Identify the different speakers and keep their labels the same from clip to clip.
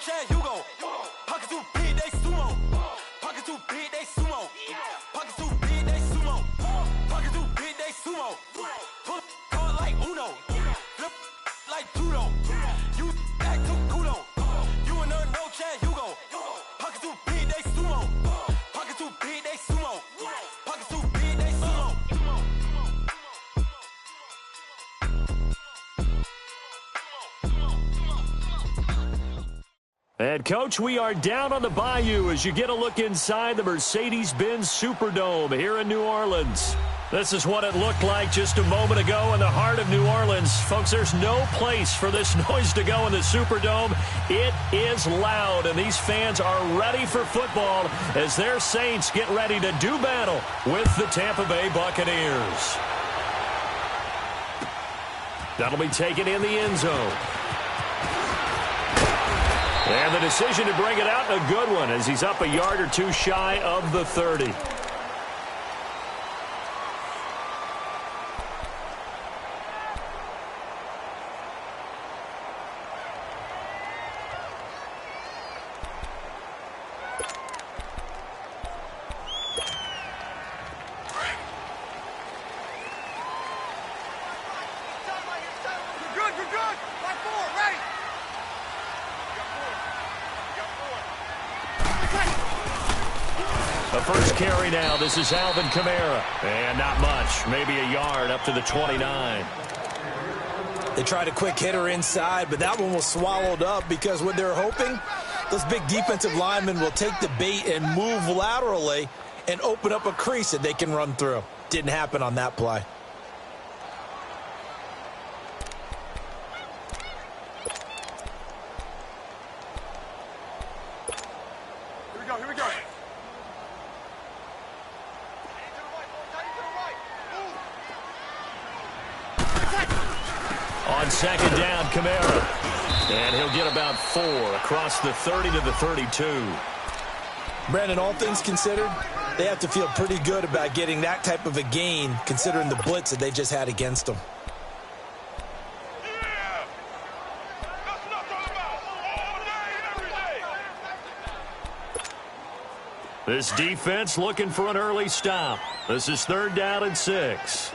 Speaker 1: Chad Hugo. Pockets too big, they sumo. Pockets too big, they sumo. Pockets too big, they sumo. Pockets too big, they sumo. Pull card like Uno. Flip like judo. You back to kudo. You and her no Chad Hugo. Pockets too big, they sumo. Pockets too big, they sumo. Pockets too big, they sumo.
Speaker 2: And, Coach, we are down on the bayou as you get a look inside the Mercedes-Benz Superdome here in New Orleans. This is what it looked like just a moment ago in the heart of New Orleans. Folks, there's no place for this noise to go in the Superdome. It is loud, and these fans are ready for football as their Saints get ready to do battle with the Tampa Bay Buccaneers. That'll be taken in the end zone. And the decision to bring it out, a good one, as he's up a yard or two shy of the 30. First carry now. This is Alvin Kamara. And not much. Maybe a yard up to the 29.
Speaker 3: They tried a quick hitter inside, but that one was swallowed up because what they're hoping, those big defensive linemen will take the bait and move laterally and open up a crease that they can run through. Didn't happen on that play.
Speaker 4: Here we go.
Speaker 2: On second down, Kamara. And he'll get about 4 across the 30 to the 32.
Speaker 3: Brandon, all things considered, they have to feel pretty good about getting that type of a gain considering the blitz that they just had against them.
Speaker 2: This defense looking for an early stop. This is 3rd down and 6.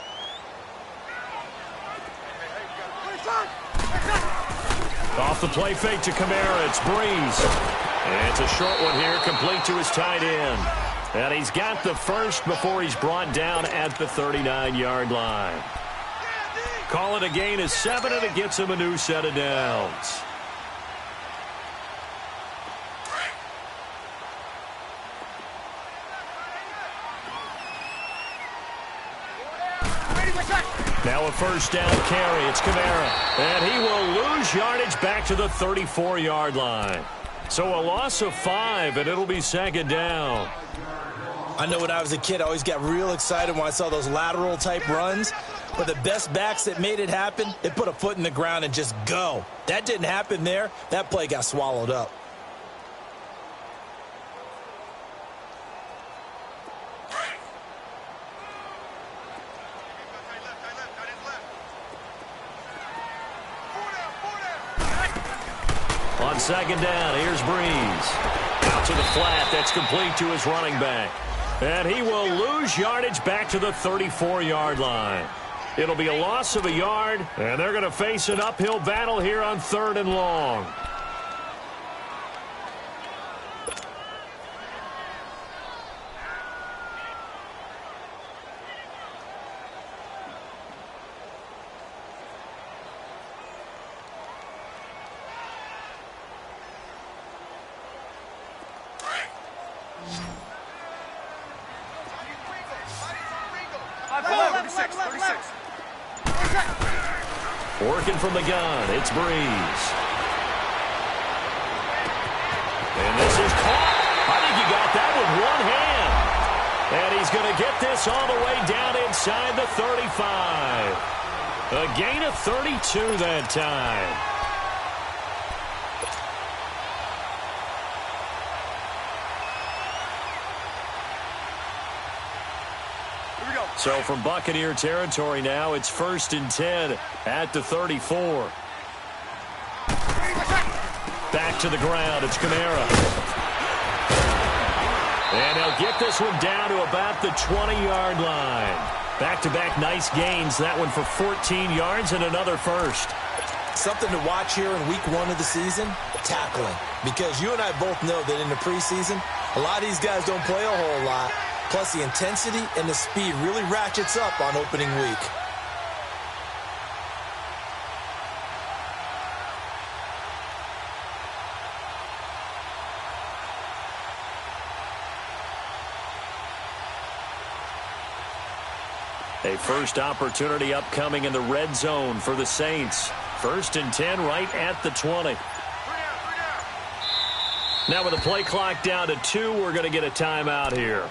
Speaker 2: Off the play fake to Kamara, it's Breeze. And it's a short one here, complete to his tight end. And he's got the first before he's brought down at the 39-yard line. Call it a gain of 7, and it gets him a new set of downs. Now a first down carry. It's Kamara. And he will lose yardage back to the 34-yard line. So a loss of 5, and it'll be 2nd down.
Speaker 3: I know when I was a kid, I always got real excited when I saw those lateral-type runs. But the best backs that made it happen, they put a foot in the ground and just go. That didn't happen there. That play got swallowed up.
Speaker 2: On second down, here's Breeze. Out to the flat. That's complete to his running back. And he will lose yardage back to the 34-yard line. It'll be a loss of a yard, and they're going to face an uphill battle here on 3rd and long. Working from the gun, it's Breeze. And this is caught. I think he got that with one hand. And he's going to get this all the way down inside the 35. A gain of 32 that time. So from Buccaneer territory now, it's 1st and 10 at the 34. Back to the ground. It's Kamara. And he'll get this one down to about the 20-yard line. Back-to-back nice gains. That one for 14 yards and another first.
Speaker 3: Something to watch here in week 1 of the season, tackling. Because you and I both know that in the preseason, a lot of these guys don't play a whole lot. Plus, the intensity and the speed really ratchets up on opening week.
Speaker 2: A first opportunity upcoming in the red zone for the Saints. 1st and 10 right at the 20. Now with the play clock down to 2, we're going to get a timeout here.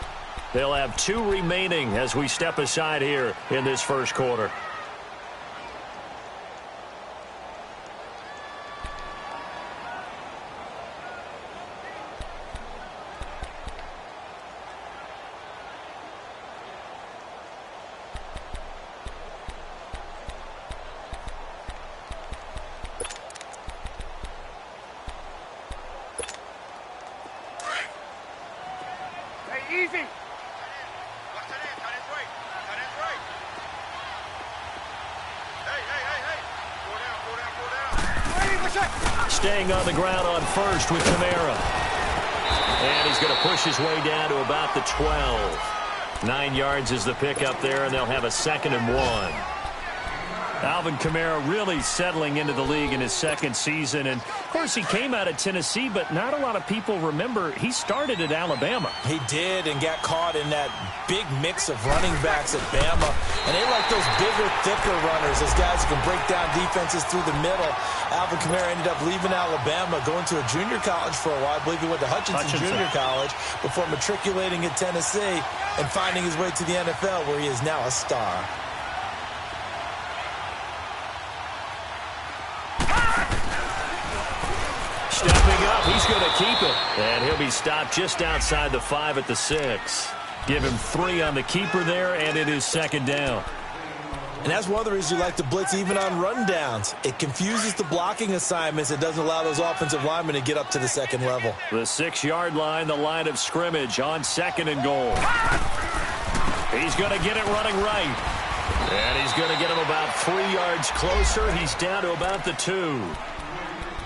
Speaker 2: They'll have 2 remaining as we step aside here in this first quarter.
Speaker 4: Easy.
Speaker 2: Staying on the ground on first with Kamara. And he's going to push his way down to about the 12. 9 yards is the pickup there, and they'll have a 2nd and 1. Alvin Kamara really settling into the league in his 2nd season. And, of course, he came out of Tennessee, but not a lot of people remember he started at Alabama.
Speaker 3: He did and got caught in that big mix of running backs at Bama. And they like those bigger, thicker runners, those guys who can break down defenses through the middle. Alvin Kamara ended up leaving Alabama, going to a junior college for a while. I believe he went to Hutchinson Junior College before matriculating at Tennessee and finding his way to the NFL, where he is now a star.
Speaker 2: Stepping up, he's going to keep it. And he'll be stopped just outside the 5 at the 6. Give him 3 on the keeper there, and it is 2nd down.
Speaker 3: And that's one of the reasons you like to blitz even on rundowns. It confuses the blocking assignments. It doesn't allow those offensive linemen to get up to the 2nd level.
Speaker 2: The 6-yard line, the line of scrimmage on 2nd and goal. He's going to get it running right. And he's going to get him about 3 yards closer. He's down to about the 2.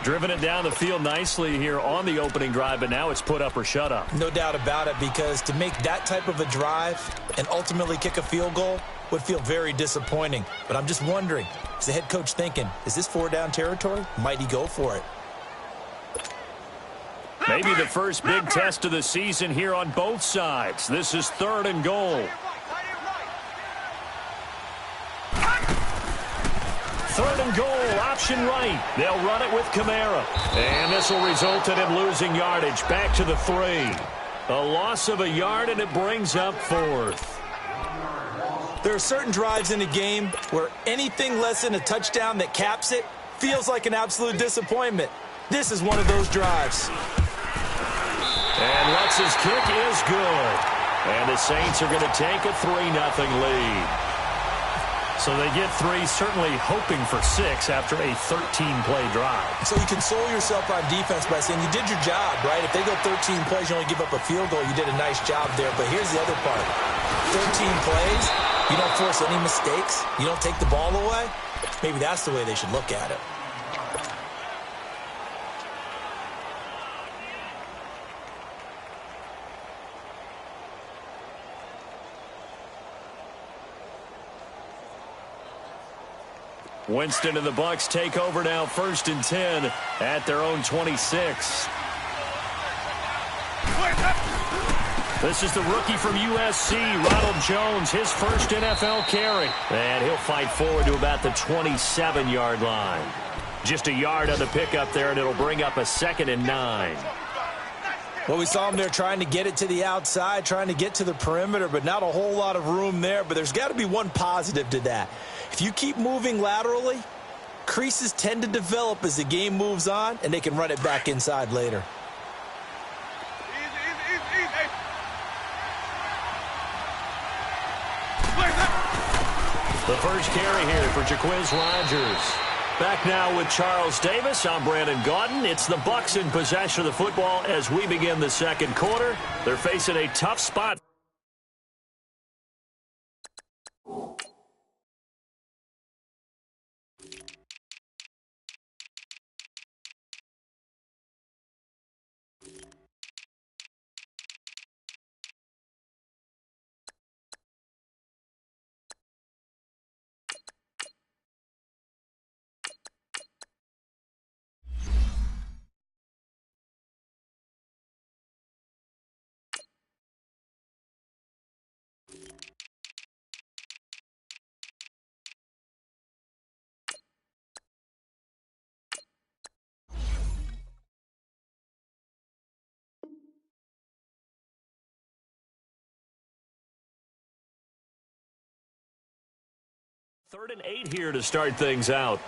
Speaker 2: Driven it down the field nicely here on the opening drive, but now it's put up or shut up.
Speaker 3: No doubt about it, because to make that type of a drive and ultimately kick a field goal would feel very disappointing. But I'm just wondering, is the head coach thinking, is this 4-down territory? Might he go for it?
Speaker 2: Maybe the first big test of the season here on both sides. This is 3rd and goal. 3rd and goal, option right. They'll run it with Kamara. And this will result in him losing yardage. Back to the 3. A loss of a yard, and it brings up 4th.
Speaker 3: There are certain drives in a game where anything less than a touchdown that caps it feels like an absolute disappointment. This is one of those drives.
Speaker 2: And Lutz's kick is good. And the Saints are going to take a 3-0 lead. So they get 3, certainly hoping for 6 after a 13-play drive.
Speaker 3: So you console yourself on defense by saying you did your job, right? If they go 13 plays, you only give up a field goal, you did a nice job there. But here's the other part. 13 plays, you don't force any mistakes, you don't take the ball away. Maybe that's the way they should look at it.
Speaker 2: Winston and the Bucs take over now, 1st and 10 at their own 26. This is the rookie from USC, Ronald Jones, his first NFL carry. And he'll fight forward to about the 27-yard line. Just a yard on the pickup there, and it'll bring up a 2nd and 9.
Speaker 3: Well, we saw him there trying to get it to the outside, trying to get to the perimeter, but not a whole lot of room there. But there's got to be one positive to that. If you keep moving laterally, creases tend to develop as the game moves on, and they can run it back inside later.
Speaker 2: The first carry here for Jaquiz Rodgers. Back now with Charles Davis. I'm Brandon Gaudin. It's the Bucs in possession of the football as we begin the second quarter. They're facing a tough spot. Third and 8 here to start things out.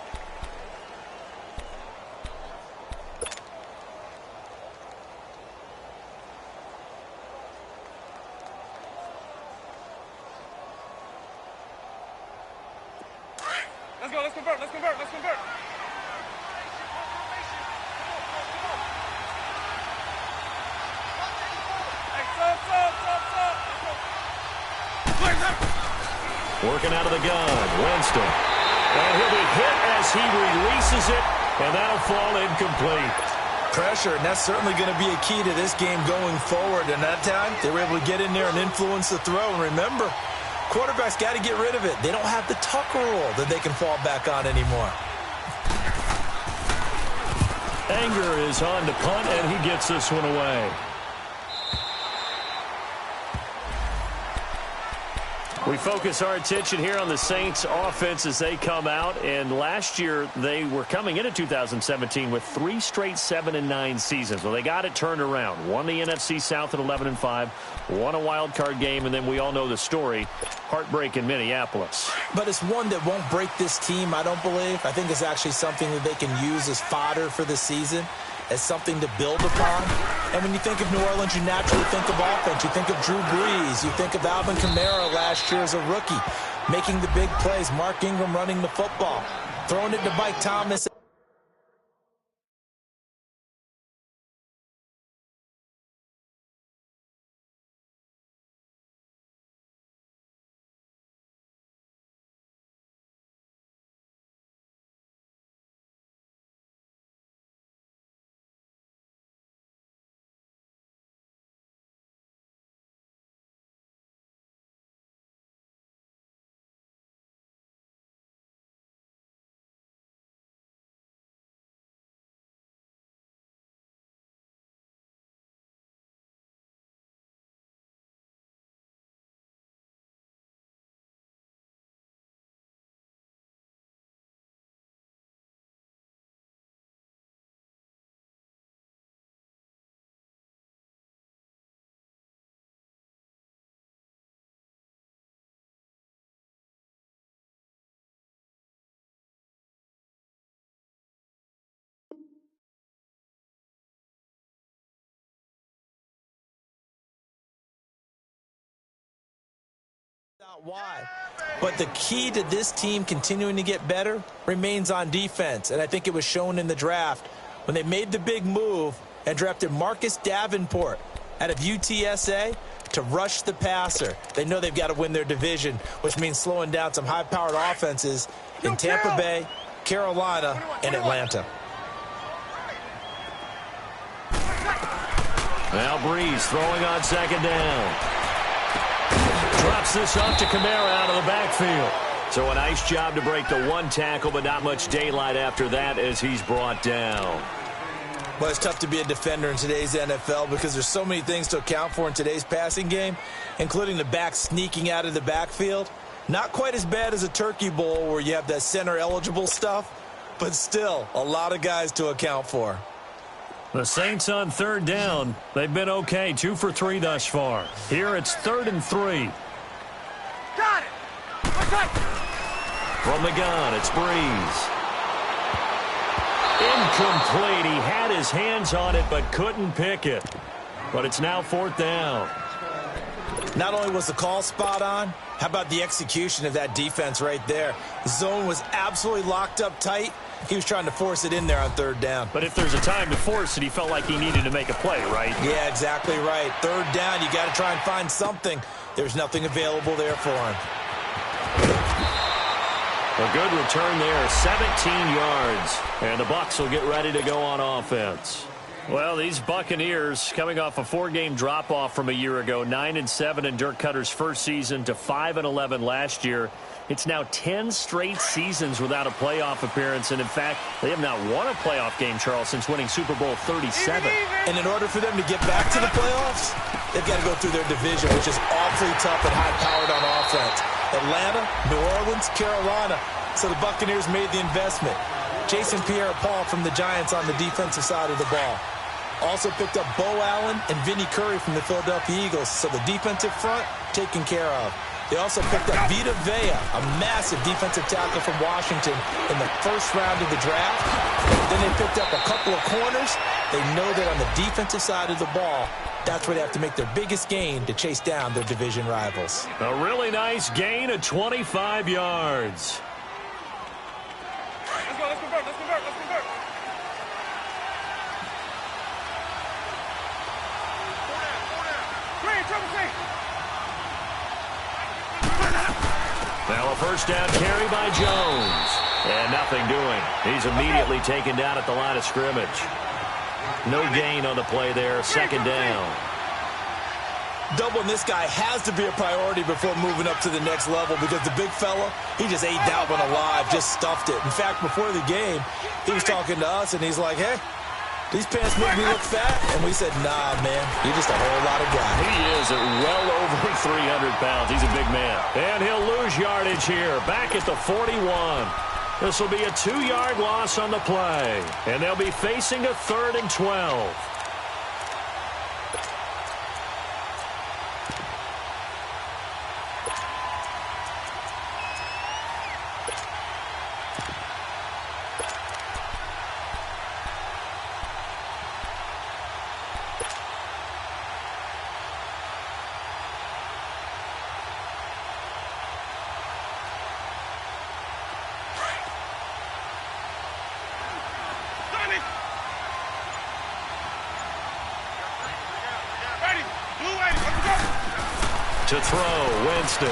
Speaker 4: Let's go, let's convert.
Speaker 2: Working out of the gun, Winston. And he'll be hit as he releases it, and that'll fall incomplete.
Speaker 3: Pressure, and that's certainly going to be a key to this game going forward. And that time, they were able to get in there and influence the throw. And remember, quarterbacks got to get rid of it. They don't have the Tucker rule that they can fall back on anymore.
Speaker 2: Anger is on to punt, and he gets this one away. We focus our attention here on the Saints offense as they come out. And last year, they were coming into 2017 with 3 straight 7-9 seasons. Well, they got it turned around. Won the NFC South at 11-5. Won a wild card game, and then we all know the story. Heartbreak in Minneapolis.
Speaker 3: But it's one that won't break this team, I don't believe. I think it's actually something that they can use as fodder for the season, as something to build upon. And when you think of New Orleans, you naturally think of offense. You think of Drew Brees. You think of Alvin Kamara last year as a rookie, making the big plays. Mark Ingram running the football, throwing it to Mike Thomas. Why? But the key to this team continuing to get better remains on defense. And I think it was shown in the draft when they made the big move and drafted Marcus Davenport out of UTSA to rush the passer. They know they've got to win their division, which means slowing down some high-powered offenses in Tampa Bay, Carolina, and Atlanta.
Speaker 2: Now Brees throwing on second down. Drops this up to Kamara out of the backfield. So a nice job to break the one tackle, but not much daylight after that as he's brought down.
Speaker 3: Well, it's tough to be a defender in today's NFL because there's so many things to account for in today's passing game, including the back sneaking out of the backfield. Not quite as bad as a turkey bowl where you have that center-eligible stuff, but still a lot of guys to account for.
Speaker 2: The Saints on third down. They've been okay, 2 for 3 thus far. Here it's 3rd and 3.
Speaker 4: Got it.
Speaker 2: From the gun, it's Brees. Incomplete. He had his hands on it but couldn't pick it. But it's now 4th down.
Speaker 3: Not only was the call spot on, how about the execution of that defense right there? The zone was absolutely locked up tight. He was trying to force it in there on third down.
Speaker 2: But if there's a time to force it, he felt like he needed to make a play, right?
Speaker 3: Yeah, exactly right. Third down, you got to try and find something. There's nothing available there for him.
Speaker 2: A good return there, 17 yards. And the Bucs will get ready to go on offense. Well, these Buccaneers coming off a 4-game drop-off from a year ago, 9-7 in Dirk Cutter's first season to 5-11 last year. It's now 10 straight seasons without a playoff appearance. And, in fact, they have not won a playoff game, Charles, since winning Super Bowl 37.
Speaker 3: And in order for them to get back to the playoffs, they've got to go through their division, which is awfully tough and high-powered on offense. Atlanta, New Orleans, Carolina. So the Buccaneers made the investment. Jason Pierre-Paul from the Giants on the defensive side of the ball. Also picked up Bo Allen and Vinnie Curry from the Philadelphia Eagles. So the defensive front taken care of. They also picked up Vita Vea, a massive defensive tackle from Washington in the first round of the draft. Then they picked up a couple of corners. They know that on the defensive side of the ball, that's where they have to make their biggest gain to chase down their division rivals.
Speaker 2: A really nice gain of 25 yards.
Speaker 4: Let's go, let's convert, let's convert, let's convert. Green, triple C.
Speaker 2: Now a first down carry by Jones. And nothing doing. He's immediately taken down at the line of scrimmage. No gain on the play there. Second down.
Speaker 3: Doubling this guy has to be a priority before moving up to the next level because the big fella, he just ate that one alive, just stuffed it. In fact, before the game, he was talking to us, and he's like, hey, these pants make me look fat. And we said, nah, man, you're just a whole lot of guy.
Speaker 2: He is at well over 300 pounds. He's a big man. And he'll lose yardage here, back at the 41. This will be a 2-yard loss on the play. And they'll be facing a 3rd and 12. To throw, Winston.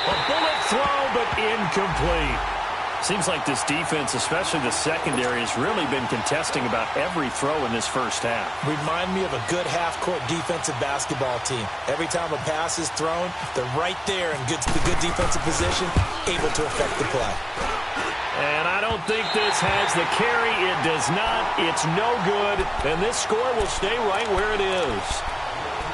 Speaker 2: A bullet throw, but incomplete. Seems like this defense, especially the secondary, has really been contesting about every throw in this first half.
Speaker 3: Remind me of a good half-court defensive basketball team. Every time a pass is thrown, they're right there in the good defensive position, able to affect the play.
Speaker 2: And I don't think this has the carry. It does not. It's no good. And this score will stay right where it is.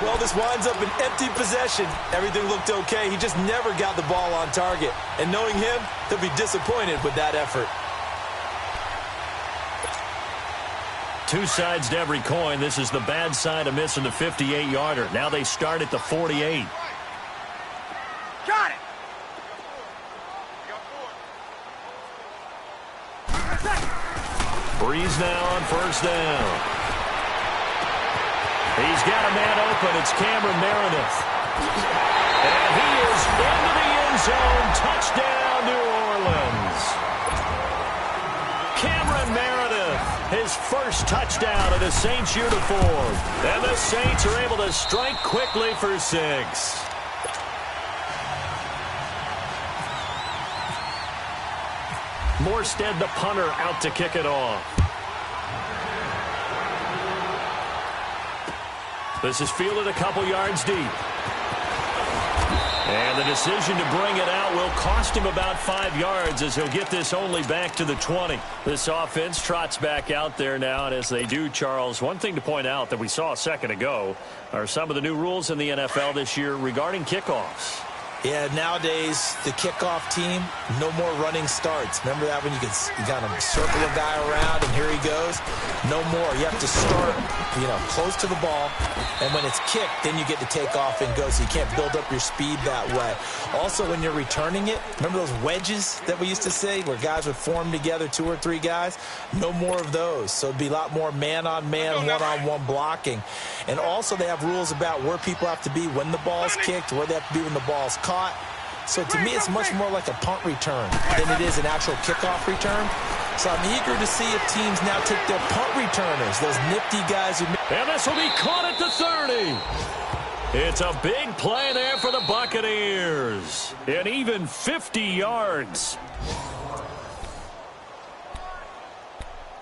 Speaker 3: Well, this winds up an empty possession. Everything looked okay. He just never got the ball on target. And knowing him, he'll be disappointed with that effort.
Speaker 2: Two sides to every coin. This is the bad side of missing the 58-yarder. Now they start at the 48.
Speaker 4: Got it.
Speaker 2: Breeze now on first down. He's got a man open. It's Cameron Meredith. And he is into the end zone. Touchdown, New Orleans. Cameron Meredith, his first touchdown in a Saints uniform. And the Saints are able to strike quickly for 6. Morstead, the punter, out to kick it off. This is fielded a couple yards deep. And the decision to bring it out will cost him about 5 yards as he'll get this only back to the 20. This offense trots back out there now, and as they do, Charles, one thing to point out that we saw a second ago are some of the new rules in the NFL this year regarding kickoffs.
Speaker 3: Yeah, nowadays, the kickoff team, no more running starts. Remember that when you got to circle a guy around and here he goes? No more. You have to start, close to the ball. And when it's kicked, then you get to take off and go. So you can't build up your speed that way. Also, when you're returning it, remember those wedges that we used to say where guys would form together, 2 or 3 guys? No more of those. So it'd be a lot more man-on-man, one-on-one blocking. And also they have rules about where people have to be when the ball's kicked, where they have to be when the ball's caught. So to me, it's much more like a punt return than it is an actual kickoff return. So I'm eager to see if teams now take their punt returners, those nifty guys who...
Speaker 2: And this will be caught at the 30. It's a big play there for the Buccaneers. And even 50 yards.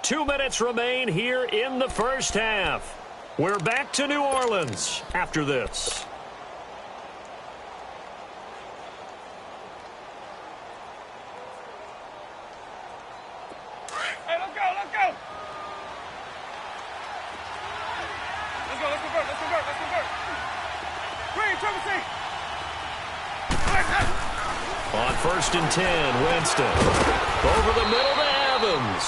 Speaker 2: 2 minutes remain here in the first half. We're back to New Orleans after this.
Speaker 4: Hey, let's go, let's go. Let's go, let's convert, let's convert, let's convert. Green, Trevor C.
Speaker 2: On 1st and 10, Winston. Over the middle to Evans.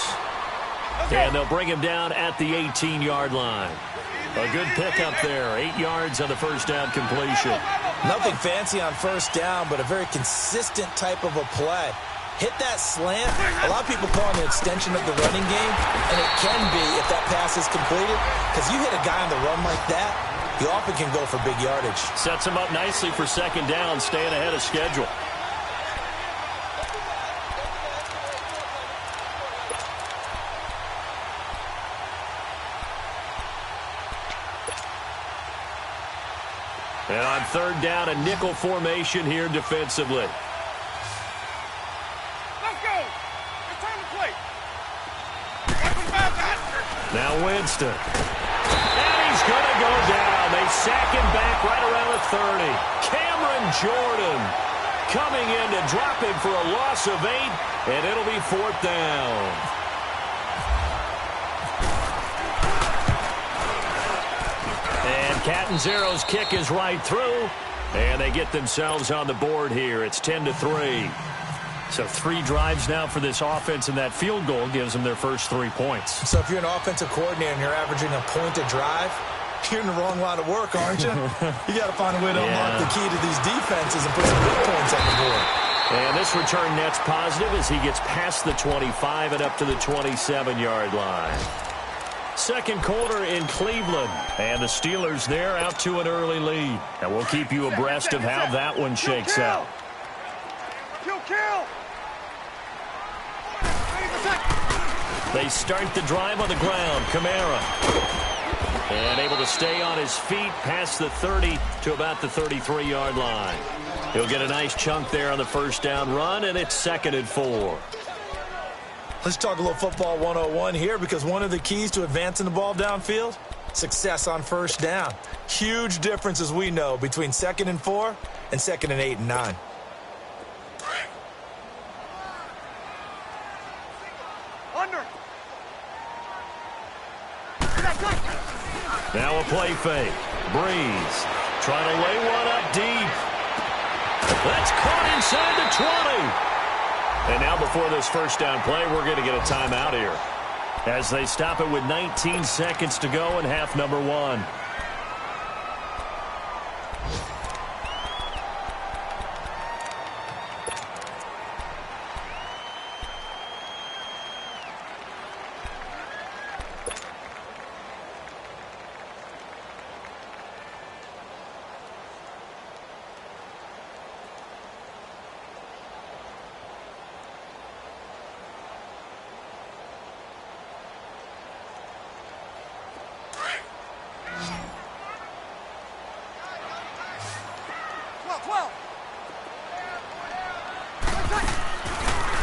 Speaker 2: And they'll bring him down at the 18-yard line. A good pickup there. 8 yards on the first down completion.
Speaker 3: Nothing fancy on first down, but a very consistent type of a play. Hit that slant. A lot of people call it an extension of the running game, and it can be if that pass is completed, because you hit a guy on the run like that, he often can go for big yardage.
Speaker 2: Sets him up nicely for second down, staying ahead of schedule. And on 3rd down, a nickel formation here defensively.
Speaker 4: Let's go. It's time to play.
Speaker 2: Now Winston. And he's going to go down. They sack him back right around the 30. Cameron Jordan coming in to drop him for a loss of 8, and it'll be 4th down. And Catanzaro's kick is right through, and they get themselves on the board here. It's 10-3. So 3 drives now for this offense, and that field goal gives them their first 3 points.
Speaker 3: So if you're an offensive coordinator and you're averaging a point a drive, you're in the wrong line of work, aren't you? You got to find a way to unlock the key to these defenses and put some big points on the board.
Speaker 2: And this return net's positive as he gets past the 25 and up to the 27-yard line. Second quarter in Cleveland, and the Steelers there out to an early lead. And we'll keep you abreast of how that one shakes out.
Speaker 4: Kill.
Speaker 2: They start the drive on the ground. Kamara. And able to stay on his feet past the 30 to about the 33-yard line. He'll get a nice chunk there on the first down run, and it's 2nd and 4.
Speaker 3: Let's talk a little football 101 here, because one of the keys to advancing the ball downfield, success on first down. Huge difference, as we know, between 2nd and 4 and 2nd and 8 and 9.
Speaker 4: Under.
Speaker 2: Now a play fake. Breeze trying to lay one up deep. That's caught inside the 20. And now before this first down play, we're going to get a timeout here as they stop it with 19 seconds to go in half number 1.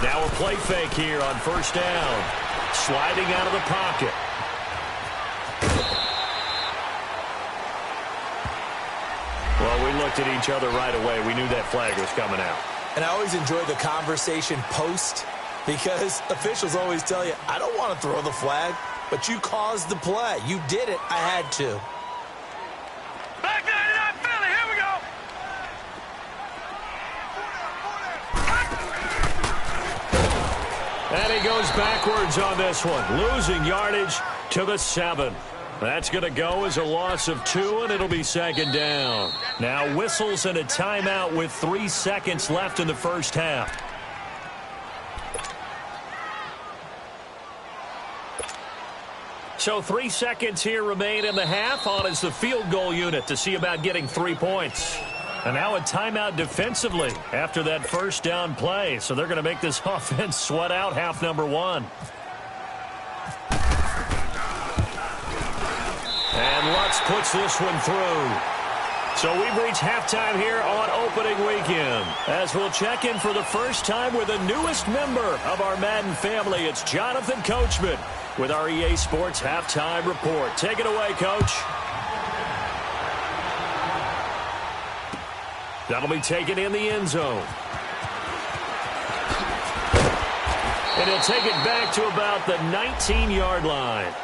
Speaker 2: Now a play fake here on first down. Sliding out of the pocket. Well, we looked at each other right away. We knew that flag was coming out.
Speaker 3: And I always enjoy the conversation post, because officials always tell you, I don't want to throw the flag, but you caused the play. You did it. I had to.
Speaker 4: Back 99 Philly, here we go.
Speaker 2: And he goes backwards on this one, losing yardage to the 7. That's going to go as a loss of 2, and it'll be 2nd down. Now whistles and a timeout with 3 seconds left in the first half. So 3 seconds here remain in the half. On is the field goal unit to see about getting 3 points. And now a timeout defensively after that first down play. So they're going to make this offense sweat out half number 1. And Lutz puts this one through. So we've reached halftime here on opening weekend. As we'll check in for the first time with the newest member of our Madden family, it's Jonathan Coachman with our EA Sports Halftime Report. Take it away, Coach. That'll be taken in the end zone. And he'll take it back to about the 19-yard line.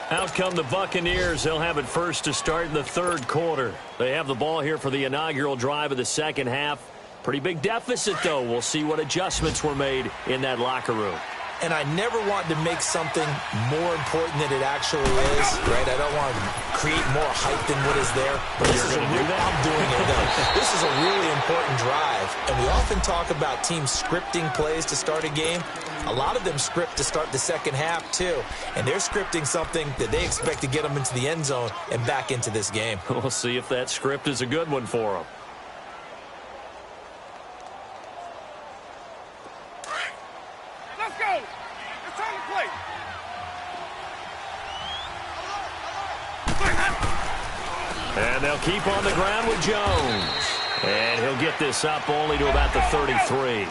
Speaker 2: Out come the Buccaneers. They'll have it first to start in the third quarter. They have the ball here for the inaugural drive of the second half. Pretty big deficit, though. We'll see what adjustments were made in that locker room.
Speaker 3: And I never want to make something more important than it actually is, right? I don't want to create more hype than what is there. But this is I'm doing it, though. This is a really important drive. And we often talk about teams scripting plays to start a game. A lot of them script to start the second half, too. And they're scripting something that they expect to get them into the end zone and back into this game.
Speaker 2: We'll see if that script is a good one for them.
Speaker 4: Let's go. It's time to play.
Speaker 2: And they'll keep on the ground with Jones. And he'll get this up only to about the 33.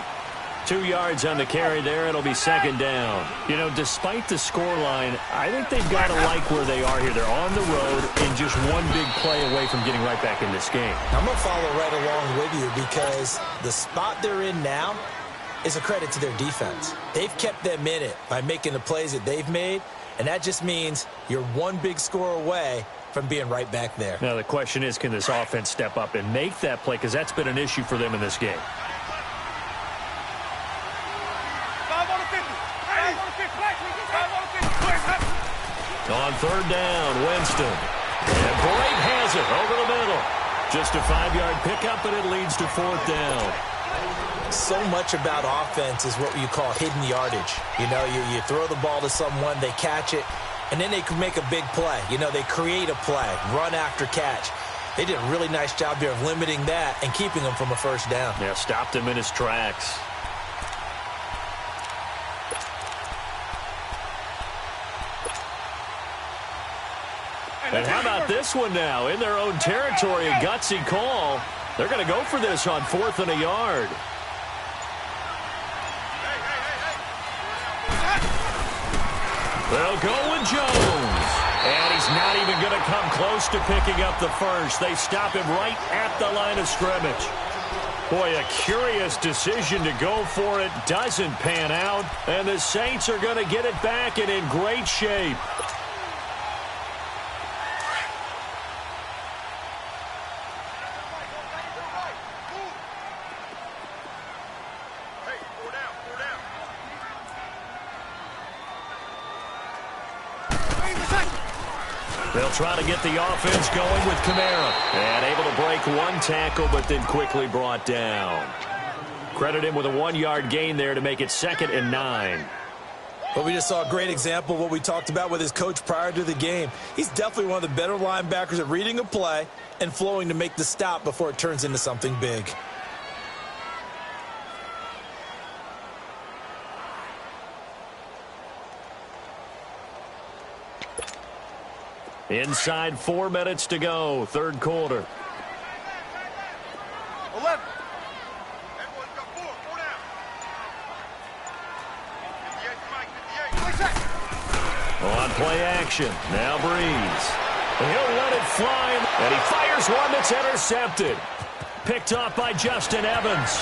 Speaker 2: 2 yards on the carry there. It'll be second down. You know, despite the scoreline, I think they've got to like where they are here. They're on the road and just one big play away from getting right back in this game.
Speaker 3: I'm going to follow right along with you because the spot they're in now is a credit to their defense. They've kept them in it by making the plays that they've made, and that just means you're one big score away from being right back there.
Speaker 2: Now, the question is, can this offense step up and make that play? Because that's been an issue for them in this game.
Speaker 4: 5 on the 50. 5 on the 50. 5 on the 50.
Speaker 2: On third down, Winston. And Brate has it over the middle. Just a 5-yard pickup, and it leads to fourth down.
Speaker 3: So much about offense is what you call hidden yardage. You know, you throw the ball to someone, they catch it, and then they can make a big play. You know, they create a play, run after catch. They did a really nice job here of limiting that and keeping him from a first down.
Speaker 2: Yeah, stopped him in his tracks. And how about this one now? In their own territory, a gutsy call. They're going to go for this on 4th and a yard. They'll go with Jones. And he's not even going to come close to picking up the first. They stop him right at the line of scrimmage. Boy, a curious decision to go for it. Doesn't pan out. And the Saints are going to get it back and in great shape. They'll try to get the offense going with Kamara. And able to break one tackle, but then quickly brought down. Credit him with a 1-yard gain there to make it 2nd and 9.
Speaker 3: But we just saw a great example of what we talked about with his coach prior to the game. He's definitely one of the better linebackers at reading a play and flowing to make the stop before it turns into something big.
Speaker 2: Inside 4 minutes to go, third quarter.
Speaker 4: 11.
Speaker 2: On play action, now Breeze. He'll let it fly, and he fires one that's intercepted. Picked off by Justin Evans.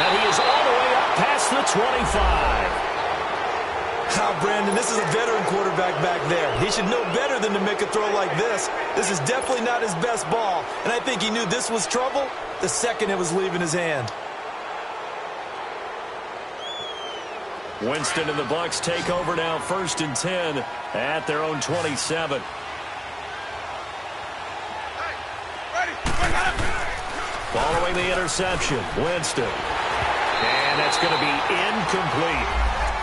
Speaker 2: And he is all the way up past the 25.
Speaker 3: Brandon, this is a veteran quarterback back there. He should know better than to make a throw like this. This is definitely not his best ball, and I think he knew this was trouble the second it was leaving his hand.
Speaker 2: Winston and the Bucs take over now, 1st and 10 at their own 27. Following the interception, Winston. And that's going to be incomplete.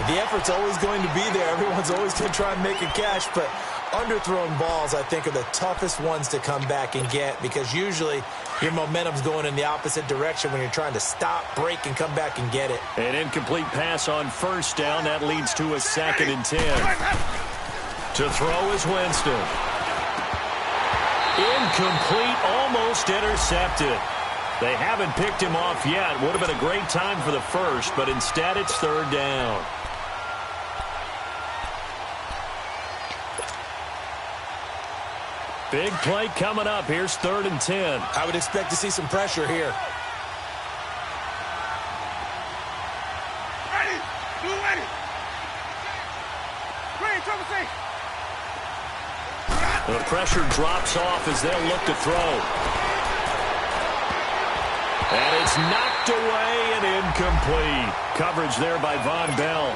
Speaker 3: The effort's always going to be there. Everyone's always going to try and make a catch, but underthrown balls, I think, are the toughest ones to come back and get because usually your momentum's going in the opposite direction when you're trying to stop, break, and come back and get it.
Speaker 2: An incomplete pass on first down. That leads to a 2nd and 10. To throw is Winston. Incomplete, almost intercepted. They haven't picked him off yet. Would have been a great time for the first, but instead it's 3rd down. Big play coming up. Here's 3rd and 10.
Speaker 3: I would expect to see some pressure here.
Speaker 4: Ready. Blue ready. Green, triple C.
Speaker 2: The pressure drops off as they'll look to throw. And it's knocked away and incomplete. Coverage there by Von Bell.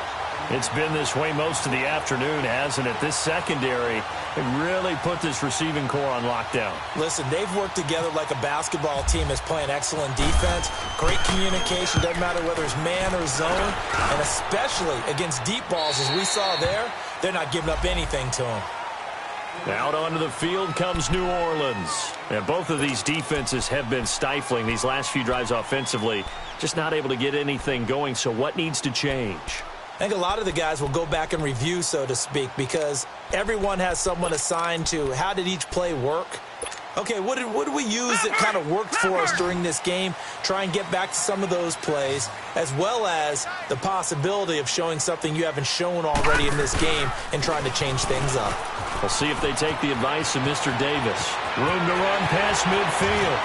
Speaker 2: It's been this way most of the afternoon, hasn't it? This secondary, it really put this receiving core on lockdown.
Speaker 3: Listen, they've worked together like a basketball team is playing excellent defense. Great communication, doesn't matter whether it's man or zone. And especially against deep balls, as we saw there, they're not giving up anything to them.
Speaker 2: Out onto the field comes New Orleans. And both of these defenses have been stifling these last few drives offensively. Just not able to get anything going, so what needs to change?
Speaker 3: I think a lot of the guys will go back and review, so to speak, because everyone has someone assigned to how did each play work. Okay, what did we use that kind of worked for us during this game? Try and get back to some of those plays, as well as the possibility of showing something you haven't shown already in this game and trying to change things up.
Speaker 2: We'll see if they take the advice of Mr. Davis. Room to run past midfield.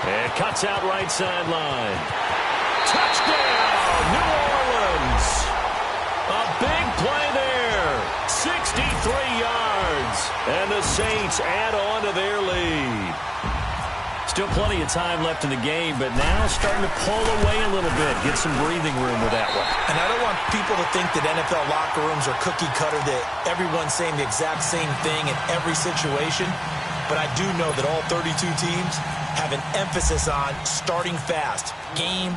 Speaker 2: And cuts out right sideline. Touchdown, New Orleans. A big play there. 63 yards. And the Saints add on to their lead. Still plenty of time left in the game, but now starting to pull away a little bit. Get some breathing room with that one.
Speaker 3: And I don't want people to think that NFL locker rooms are cookie cutter, that everyone's saying the exact same thing in every situation. But I do know that all 32 teams have an emphasis on starting fast. Game,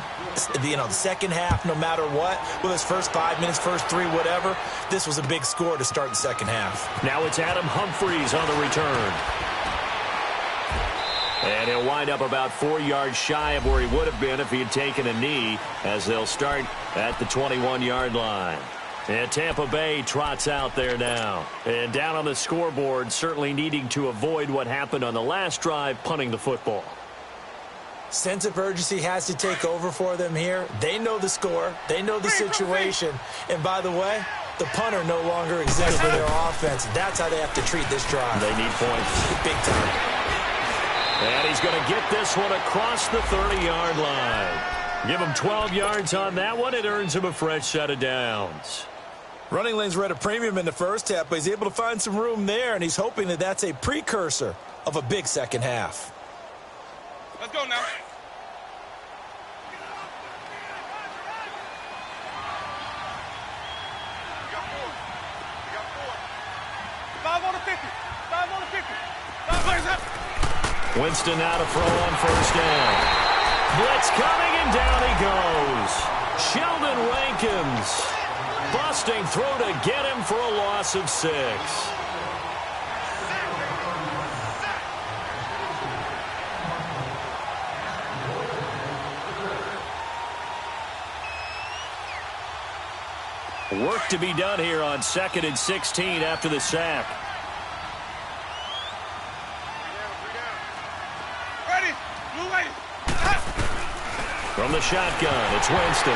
Speaker 3: the second half, no matter what, whether it's first 5 minutes, first 3, whatever, this was a big score to start the second half.
Speaker 2: Now it's Adam Humphries on the return. And he'll wind up about 4 yards shy of where he would have been if he had taken a knee, as they'll start at the 21-yard line. And Tampa Bay trots out there now. And down on the scoreboard, certainly needing to avoid what happened on the last drive, punting the football.
Speaker 3: Sense of urgency has to take over for them here. They know the score. They know the situation. And by the way, the punter no longer exists for their offense. That's how they have to treat this drive.
Speaker 2: They need points.
Speaker 3: Big time.
Speaker 2: And he's going to get this one across the 30-yard line. Give him 12 yards on that one. It earns him a fresh set of downs.
Speaker 3: Running lanes were at a premium in the first half, but he's able to find some room there, and he's hoping that that's a precursor of a big second half.
Speaker 4: Let's go now.
Speaker 2: Winston now to throw on first down. Blitz coming, and down he goes. Sheldon Rankins busting through to get him for a loss of 6. Work to be done here on 2nd and 16 after the sack. From the shotgun, it's Winston.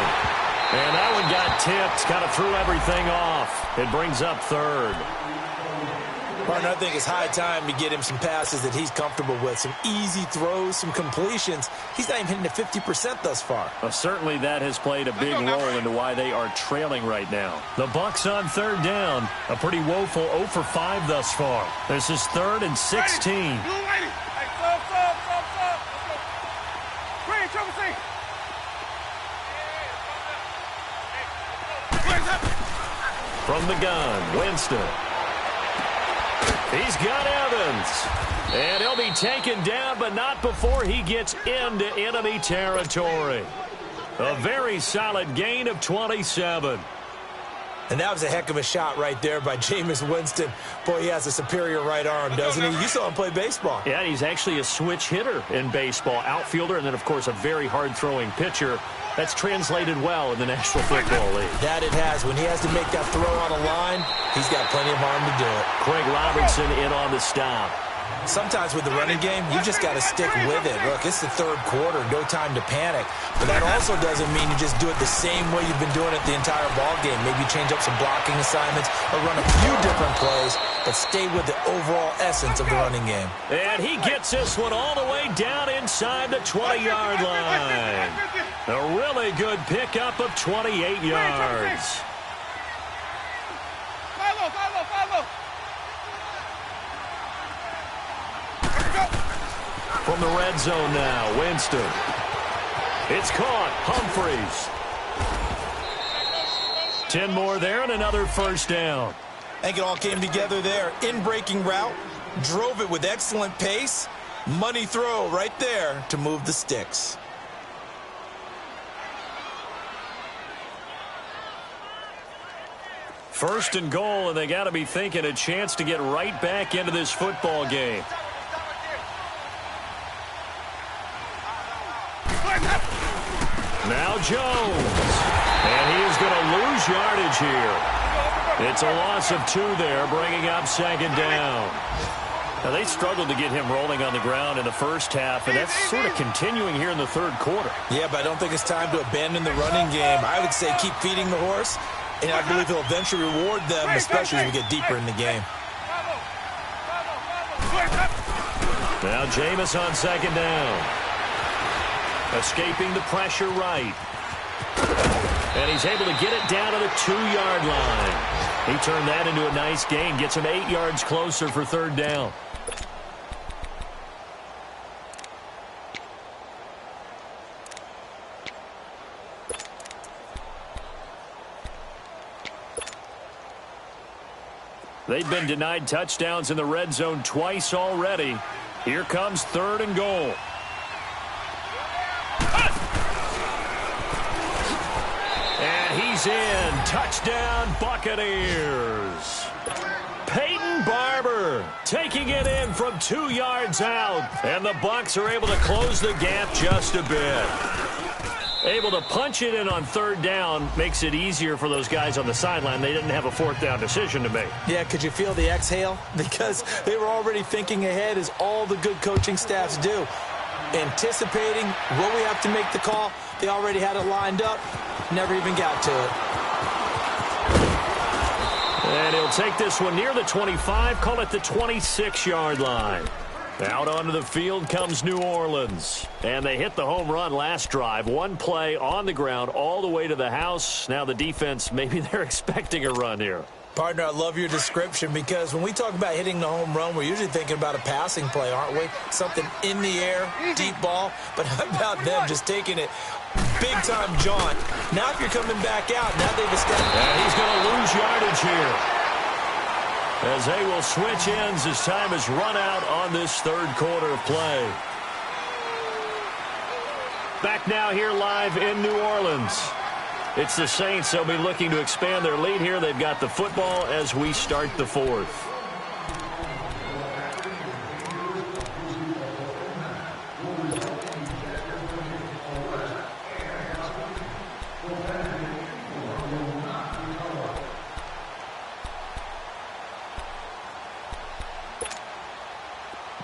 Speaker 2: And that one got tipped, kind of threw everything off. It brings up 3rd.
Speaker 3: Partner, I think it's high time to get him some passes that he's comfortable with. Some easy throws, some completions. He's not even hitting the 50% thus far.
Speaker 2: Well, certainly that has played a big role into why they are trailing right now. The Bucs on 3rd down. A pretty woeful 0 for 5 thus far. This is 3rd and 16. From the gun, Winston. He's got Evans. And he'll be taken down, but not before he gets into enemy territory. A very solid gain of 27.
Speaker 3: And that was a heck of a shot right there by Jameis Winston. Boy, he has a superior right arm, doesn't he? You saw him play baseball.
Speaker 2: Yeah, he's actually a switch hitter in baseball. Outfielder, and then, of course, a very hard-throwing pitcher. That's translated well in the National Football League.
Speaker 3: That it has. When he has to make that throw on a line, he's got plenty of arm to do it.
Speaker 2: Craig Robertson in on the stop.
Speaker 3: Sometimes with the running game, you just got to stick with it. Look, it's the third quarter, no time to panic. But that also doesn't mean you just do it the same way you've been doing it the entire ball game. Maybe change up some blocking assignments or run a few different plays, but stay with the overall essence of the running game.
Speaker 2: And he gets this one all the way down inside the 20-yard line. A really good pickup of 28 yards.
Speaker 4: Follow.
Speaker 2: From the red zone now, Winston. It's caught. Humphreys. 10 more there and another first down.
Speaker 3: I think it all came together there. In-breaking route, drove it with excellent pace. Money throw right there to move the sticks.
Speaker 2: First and goal, and they got to be thinking a chance to get right back into this football game. Now Jones. And he is going to lose yardage here. It's a loss of 2 there, bringing up second down. Now, they struggled to get him rolling on the ground in the first half, and that's sort of continuing here in the third quarter.
Speaker 3: Yeah, but I don't think it's time to abandon the running game. I would say keep feeding the horse, and I believe he'll eventually reward them, especially as we get deeper in the game.
Speaker 2: Now Jameis on second down. Escaping the pressure right. And he's able to get it down to the 2-yard line. He turned that into a nice gain. Gets him 8 yards closer for third down. They've been denied touchdowns in the red zone twice already. Here comes third and goal. And he's in. Touchdown, Buccaneers. Peyton Barber taking it in from 2 yards out. And the Bucs are able to close the gap just a bit. Able to punch it in on third down makes it easier for those guys on the sideline. They didn't have a fourth down decision to make.
Speaker 3: Yeah, could you feel the exhale? Because they were already thinking ahead, as all the good coaching staffs do. Anticipating, will we have to make the call? They already had it lined up. Never even got to it.
Speaker 2: And he'll take this one near the 25, call it the 26-yard line. Out onto the field comes New Orleans. And they hit the home run last drive. One play on the ground all the way to the house. Now the defense, maybe they're expecting a run here.
Speaker 3: Partner, I love your description, because when we talk about hitting the home run, we're usually thinking about a passing play, aren't we? Something in the air, deep ball. But how about them just taking it big-time jaunt? Now if you're coming back out, now they've established.
Speaker 2: And he's going to lose yardage here, as they will switch ends as time has run out on this third quarter of play. Back now here live in New Orleans. It's the Saints. They'll be looking to expand their lead here. They've got the football as we start the fourth.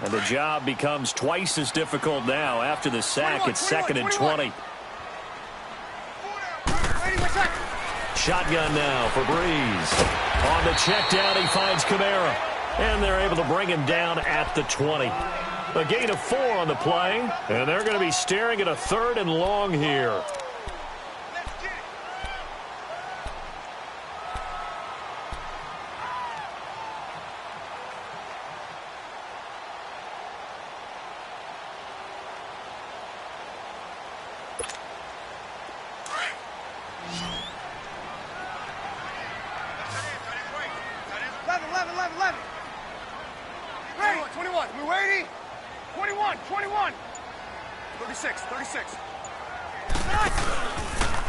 Speaker 2: And the job becomes twice as difficult now. After the sack, it's 2nd and 20. Shotgun now for Breeze. On the check down, he finds Kamara. And they're able to bring him down at the 20. A gain of 4 on the play. And they're going to be staring at a 3rd and long here.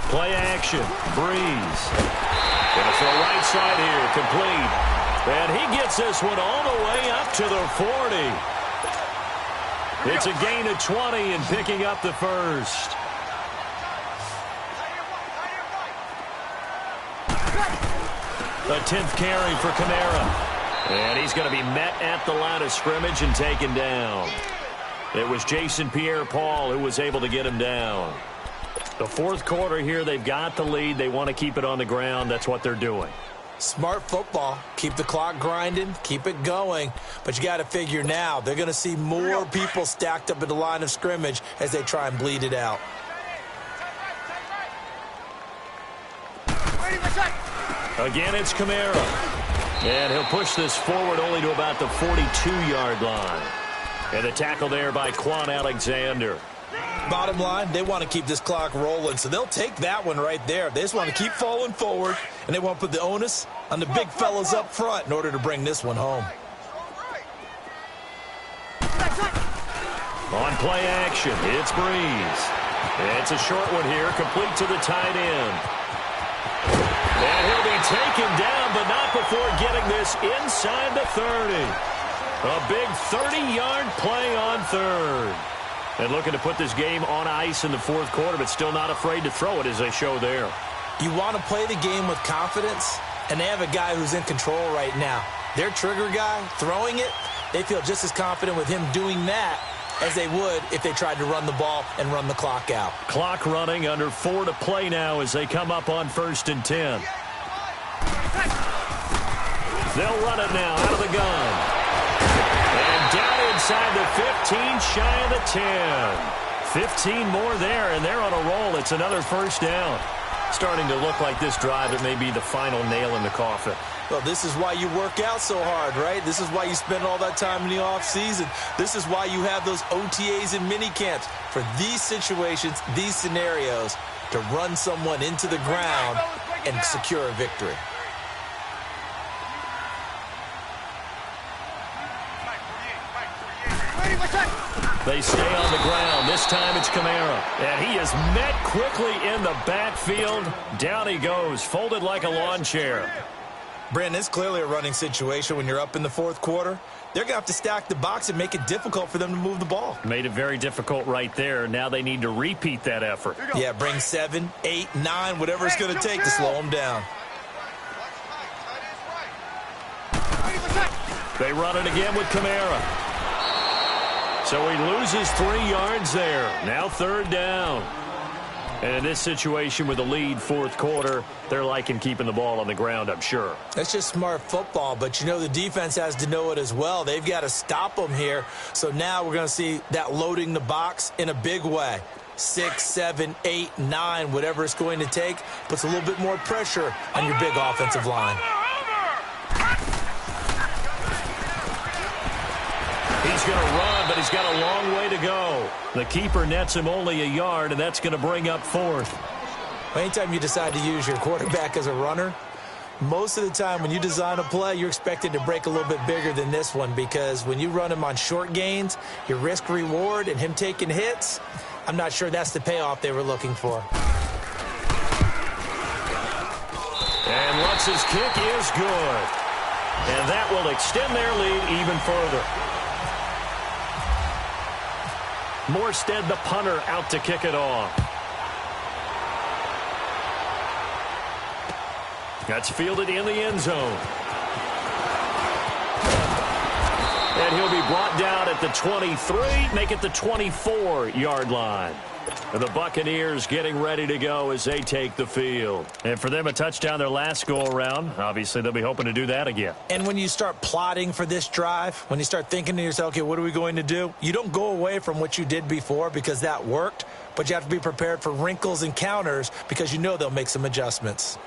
Speaker 2: Play action. Breeze. Gonna throw right side here. Complete. And he gets this one all the way up to the 40. It's a gain of 20 and picking up the first. A 10th carry for Kamara. And he's going to be met at the line of scrimmage and taken down. It was Jason Pierre-Paul who was able to get him down. The fourth quarter here, they've got the lead. They want to keep it on the ground. That's what they're doing.
Speaker 3: Smart football. Keep the clock grinding. Keep it going. But you got to figure now, they're going to see more people stacked up at the line of scrimmage as they try and bleed it out.
Speaker 2: Again, it's Kamara. And he'll push this forward only to about the 42-yard line. And the tackle there by Quan Alexander.
Speaker 3: Bottom line, they want to keep this clock rolling, so they'll take that one right there. They just want to keep falling forward, and they want to put the onus on the big fellas up front in order to bring this one home.
Speaker 2: On play action, it's Breeze. It's a short one here, complete to the tight end. And he'll be taken down, but not before getting this inside the 30. A big 30-yard play on third. And looking to put this game on ice in the fourth quarter, but still not afraid to throw it as they show there.
Speaker 3: You want to play the game with confidence, and they have a guy who's in control right now. Their trigger guy, throwing it, they feel just as confident with him doing that as they would if they tried to run the ball and run the clock out.
Speaker 2: Clock running, under 4 to play now as they come up on 1st and 10. They'll run it now out of the gun. And down inside the 15, shy of the 10. 15 more there, and they're on a roll. It's another first down. Starting to look like this drive, it may be the final nail in the coffin.
Speaker 3: Well, this is why you work out so hard, right? This is why you spend all that time in the offseason. This is why you have those OTAs and mini camps for these situations, these scenarios, to run someone into the ground and secure a victory.
Speaker 2: They stay on the ground. This time it's Kamara. And he is met quickly in the backfield. Down he goes, folded like a lawn chair.
Speaker 3: Brandon, it's clearly a running situation when you're up in the fourth quarter. They're going to have to stack the box and make it difficult for them to move the ball.
Speaker 2: Made it very difficult right there. Now they need to repeat that effort.
Speaker 3: Yeah, bring 7, 8, 9, whatever it's going to take to slow them down.
Speaker 2: They run it again with Kamara. So he loses 3 yards there. Now 3rd down. And in this situation with the lead fourth quarter, they're liking keeping the ball on the ground, I'm sure.
Speaker 3: That's just smart football, but you know the defense has to know it as well. They've got to stop them here. So now we're going to see that loading the box in a big way. 6, 7, 8, 9, whatever it's going to take, puts a little bit more pressure on your big offensive line.
Speaker 2: He's going to run, but he's got a long way to go. The keeper nets him only a yard, and that's going to bring up 4th.
Speaker 3: Anytime you decide to use your quarterback as a runner, most of the time when you design a play, you're expected to break a little bit bigger than this one, because when you run him on short gains, your risk-reward and him taking hits, I'm not sure that's the payoff they were looking for.
Speaker 2: And Lutz's kick is good. And that will extend their lead even further. Morstead, the punter, out to kick it off. That's fielded in the end zone. And he'll be brought down at the 23, make it the 24-yard line. And the Buccaneers getting ready to go as they take the field. And for them, a touchdown their last go-around. Obviously, they'll be hoping to do that again.
Speaker 3: And when you start plotting for this drive, when you start thinking to yourself, okay, what are we going to do? You don't go away from what you did before because that worked, but you have to be prepared for wrinkles and counters because you know they'll make some adjustments.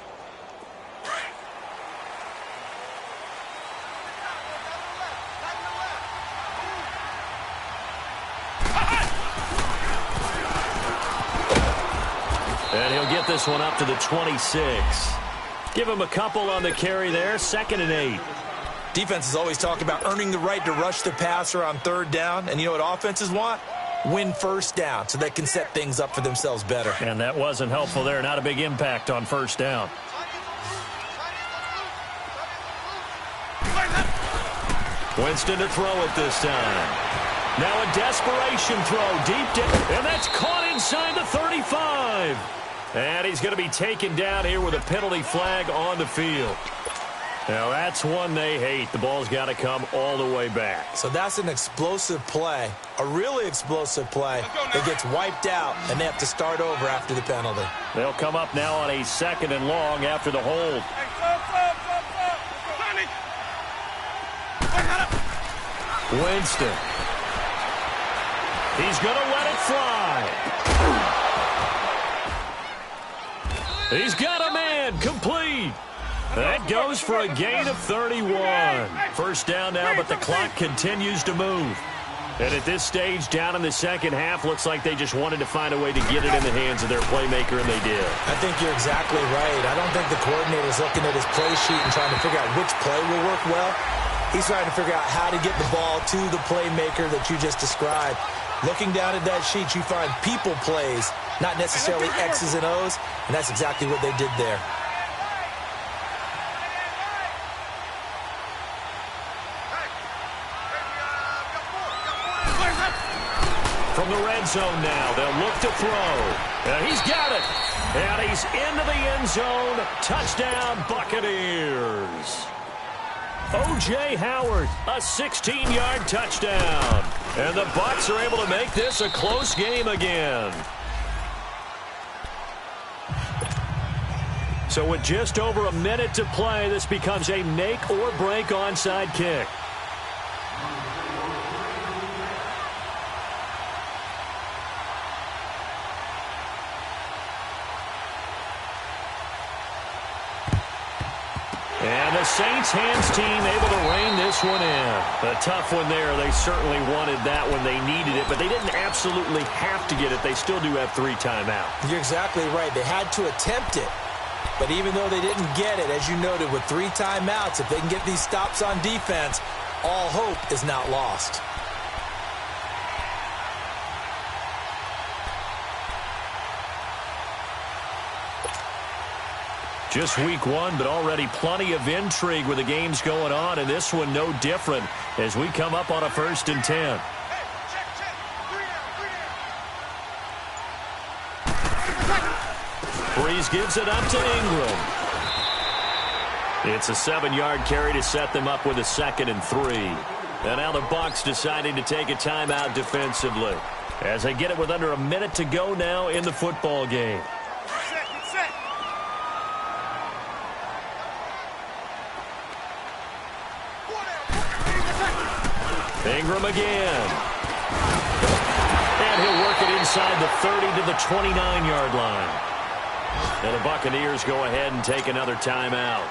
Speaker 2: And he'll get this one up to the 26. Give him a couple on the carry there. 2nd and 8.
Speaker 3: Defenses always talk about earning the right to rush the passer on 3rd down. And you know what offenses want? win first down so they can set things up for themselves better.
Speaker 2: And that wasn't helpful there. Not a big impact on first down. Winston to throw it this time. Now a desperation throw deep down. And that's caught inside the 35. And he's going to be taken down here with a penalty flag on the field. Now that's one they hate. The ball's got to come all the way back.
Speaker 3: So that's an explosive play, a really explosive play that gets wiped out, and they have to start over after the penalty.
Speaker 2: They'll come up now on a 2nd and long after the hold. Winston. He's going to let it fly. He's got a man complete. That goes for a gain of 31. First down now, but the clock continues to move. And at this stage, down in the second half, looks like they just wanted to find a way to get it in the hands of their playmaker, and they did.
Speaker 3: I think you're exactly right. I don't think the coordinator's looking at his play sheet and trying to figure out which play will work well. He's trying to figure out how to get the ball to the playmaker that you just described. Looking down at that sheet, you find people plays, not necessarily X's and O's, and that's exactly what they did there.
Speaker 2: From the red zone now, they'll look to throw. And he's got it. And he's into the end zone. Touchdown, Buccaneers. O.J. Howard, a 16-yard touchdown. And the Bucs are able to make this a close game again. So with just over a minute to play, this becomes a make-or-break onside kick. And the Saints hands team able to rein this one in. A tough one there. They certainly wanted that when they needed it, but they didn't absolutely have to get it. They still do have 3 timeouts.
Speaker 3: You're exactly right. They had to attempt it. But even though they didn't get it, as you noted, with 3 timeouts, if they can get these stops on defense, all hope is not lost.
Speaker 2: Just week 1, but already plenty of intrigue with the games going on, and this one no different as we come up on a 1st and 10. Breeze gives it up to Ingram. It's a 7-yard carry to set them up with a 2nd and 3. And now the Bucs deciding to take a timeout defensively as they get it with under a minute to go now in the football game. Ingram again. And he'll work it inside the 30 to the 29-yard line. And the Buccaneers go ahead and take another timeout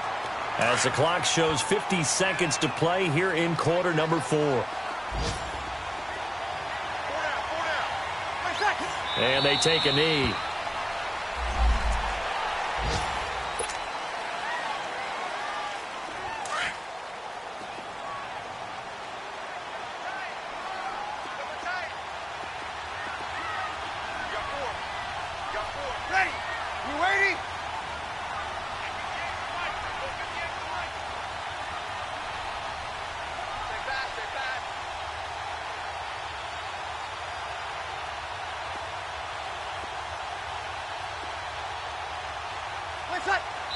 Speaker 2: as the clock shows 50 seconds to play here in quarter number 4. And they take a knee.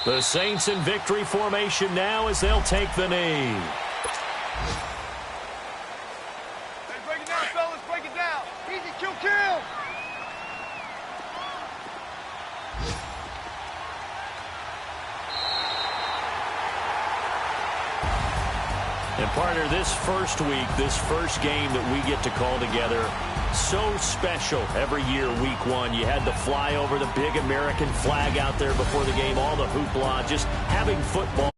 Speaker 2: The Saints in victory formation now as they'll take the knee.
Speaker 4: Hey, break it down, fellas. Break it down. Easy, kill.
Speaker 2: And partner, this first week, this first game that we get to call together, so special every year, week 1. You had the fly over the big American flag out there before the game, all the hoopla, just having football.